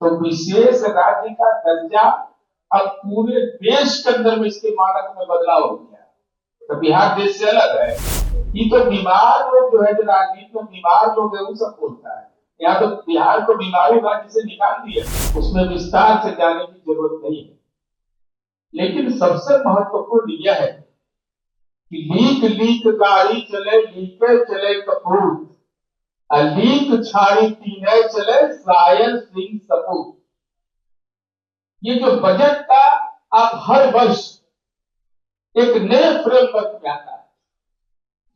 तो विशेष राज्य का दर्जा अब पूरे देश के अंदर में इसके मानक में बदलाव हो गया। तो बिहार देश से अलग है। ये तो बीमार लोग जो है, जो राजनीति में बीमार लोग है, वो सब बोलता है। यहाँ तो बिहार को बीमारी राज्य से निकाल दिया, उसमें विस्तार से जाने की जरूरत नहीं है। लेकिन सबसे महत्वपूर्ण यह है कि लीक लीक गाड़ी चले, लीके चले कपूर, लीक छाड़ी तीने चले सायन सिंह सपूत। ये जो बजट का आप हर वर्ष एक नए फ्रेमवर्क में आता है,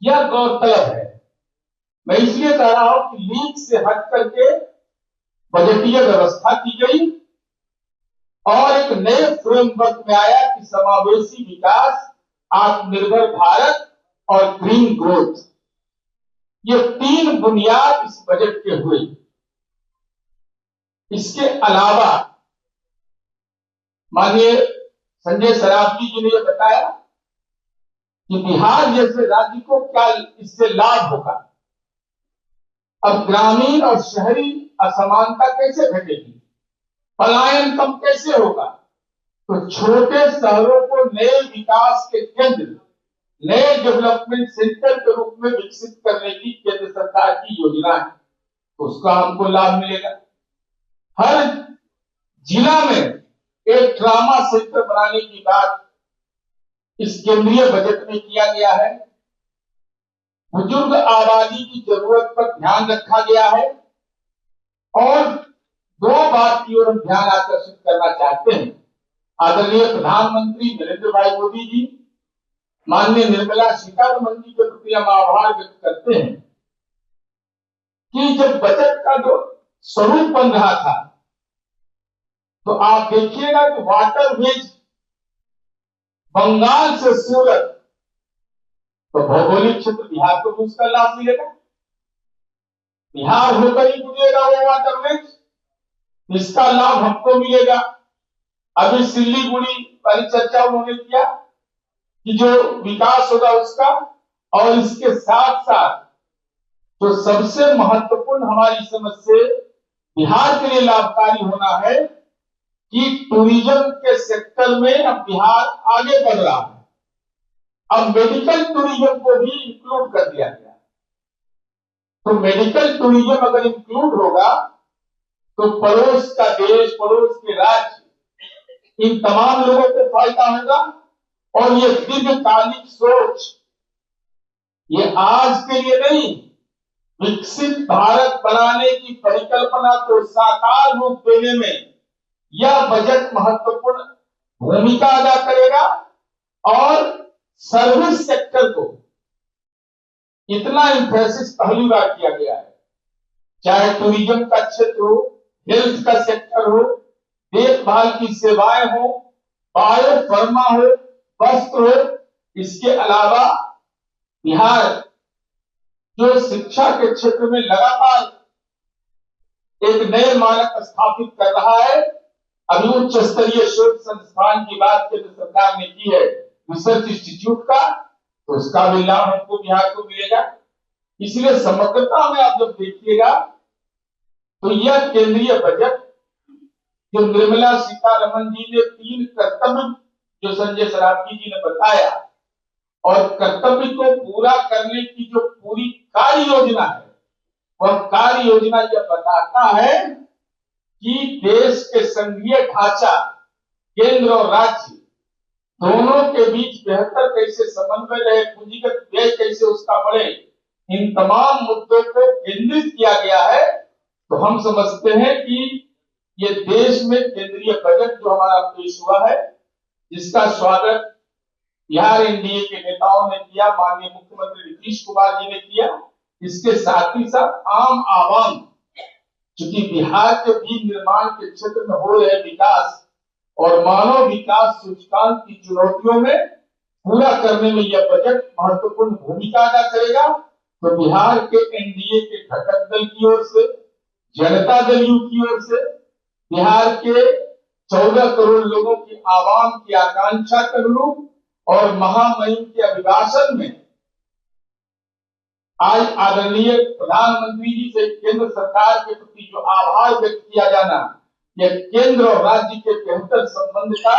यह गौरतलब है। मैं इसलिए कह रहा हूं कि लीक से हट करके बजटीय व्यवस्था की गई और एक नए फ्रेमवर्क में आया कि समावेशी विकास, आत्मनिर्भर भारत और ग्रीन ग्रोथ, ये तीन बुनियाद इस बजट के हुए। इसके अलावा माननीय संजय सरावगी जी ने यह बताया कि बिहार जैसे राज्य को क्या इससे लाभ होगा। अब ग्रामीण और शहरी असमानता कैसे घटेगी, पलायन कम कैसे होगा। तो छोटे शहरों को नए विकास के केंद्र, नए डेवलपमेंट सेंटर के रूप में विकसित करने की केंद्र सरकार की योजना है, उसका हमको लाभ मिलेगा। हर जिला में एक ट्रामा सेंटर बनाने की बात इस केंद्रीय बजट में किया गया है। बुजुर्ग आबादी की जरूरत पर ध्यान रखा गया है और दो बात की ओर हम ध्यान आकर्षित करना चाहते हैं। आदरणीय प्रधानमंत्री नरेंद्र भाई मोदी जी, माननीय निर्मला सीतारमण जी के प्रति हम आभार व्यक्त करते हैं कि जब बजट का जो स्वरूप बन रहा था, तो आप देखिएगा कि वाटरवेज बंगाल से सूरत, तो भौगोलिक क्षेत्र बिहार को भी उसका लाभ मिलेगा। बिहार होकर ही गुजरेगा वो वाटरवेज, इसका लाभ हमको मिलेगा। अभी सिल्लीगुड़ी वाली चर्चा उन्होंने किया कि जो विकास होगा उसका, और इसके साथ साथ जो सबसे महत्वपूर्ण हमारी समझ से बिहार के लिए लाभकारी होना है कि टूरिज्म के सेक्टर में अब बिहार आगे बढ़ रहा है। अब मेडिकल टूरिज्म को भी इंक्लूड कर दिया गया। तो मेडिकल टूरिज्म अगर इंक्लूड होगा तो पड़ोस का देश, पड़ोस के राज्य, इन तमाम लोगों को फायदा होगा। और ये दीर्घकालिक सोच, ये आज के लिए नहीं, विकसित भारत बनाने की परिकल्पना को साकार रूप देने में यह बजट महत्वपूर्ण भूमिका अदा करेगा। और सर्विस सेक्टर को इतना इंफेसिस पहली बार किया गया है, चाहे टूरिज्म का क्षेत्र हो, हेल्थ का सेक्टर हो, देखभाल की सेवाएं हो, बायो फार्मा हो, वस्त्र हो। इसके अलावा बिहार जो शिक्षा के क्षेत्र में लगातार एक नए मानक स्थापित कर रहा है। अभी उच्च स्तरीय शोध संस्थान की बात केंद्र सरकार ने की है, रिसर्च इंस्टीट्यूट का, तो उसका भी लाभ हमको बिहार को मिलेगा। इसलिए समग्रता में आप जब देखिएगा तो यह केंद्रीय बजट जो निर्मला सीतारमण जी ने तीन कर्तव्य जो संजय सरावगी जी ने बताया, और कर्तव्य को पूरा करने की जो पूरी कार्य योजना है, वह कार्य योजना यह बताता है कि देश के संघीय ढांचा, केंद्र और राज्य दोनों के बीच बेहतर कैसे समन्वय रहे, पूंजीगत व्यय कैसे उसका बढ़े, इन तमाम मुद्दों को केंद्रित किया गया है। तो हम समझते हैं कि ये देश में केंद्रीय बजट जो हमारा पेश हुआ है, जिसका स्वागत बिहार एनडीए के नेताओं ने किया, माननीय मुख्यमंत्री नीतीश कुमार जी ने किया, इसके साथ ही साथ आम आवाम, चूंकि बिहार के भी निर्माण के क्षेत्र में हो रहे विकास और मानव विकास सूचकांक की चुनौतियों में पूरा करने में यह बजट महत्वपूर्ण भूमिका अदा करेगा। तो बिहार के एनडीए के घटक दल की ओर से, जनता दल यू की ओर से, बिहार के 14 करोड़ लोगों की आवाम की आकांक्षा के अनुरूप और महामहिम के अभिभाषण में आज आदरणीय प्रधानमंत्री जी से केंद्र सरकार के प्रति जो आभार व्यक्त किया जाना, यह केंद्र और राज्य के बेहतर संबंध का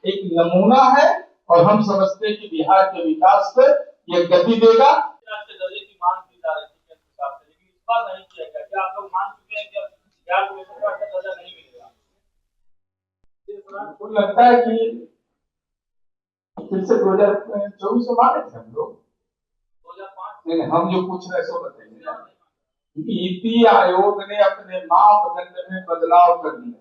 एक नमूना है और हम समझते हैं कि बिहार के विकास पर यह गति देगा। दर्जे की मांग की जा रही थी केंद्र सरकार से, लेकिन इस बार नहीं किया गया। क्या आप लोग मान चुके हैं कि अब बिहार को सरकार का दर्जा नहीं मिलेगा? मुझे लगता है कि फिर से 2024 में माने थे हम लोग 2005 नहीं, हम जो पूछ रहे सो बताइए ना। नीति आयोग ने अपने मापदंड में बदलाव कर दिया।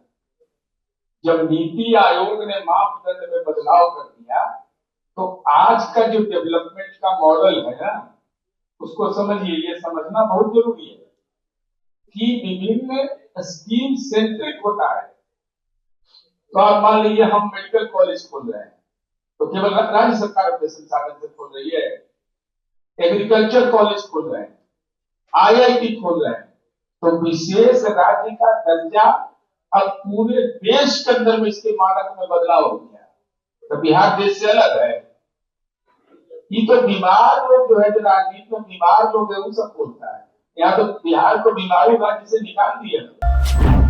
जब नीति आयोग ने मापदंड में बदलाव कर दिया तो आज का जो डेवलपमेंट का मॉडल है ना, उसको समझिए। ये समझना बहुत जरूरी है कि विभिन्न स्कीम सेंट्रिक होता है। तो आप मान लीजिए हम मेडिकल कॉलेज खोल रहे हैं तो केवल राज्य सरकार अपने संसाधन से खोल रही है। एग्रीकल्चर कॉलेज खोल रहे हैं, आईआईटी खोल रहे हैं, तो विशेष राज्य का दर्जा अब पूरे देश के अंदर में इसके मानक में बदलाव हो गया। तो बिहार देश से अलग है। ये तो बीमार लोग जो है, जो राजनीति में बीमार लोग है, वो सब बोलता है। यहाँ तो बिहार को बीमारी राज्य से निकाल दिया।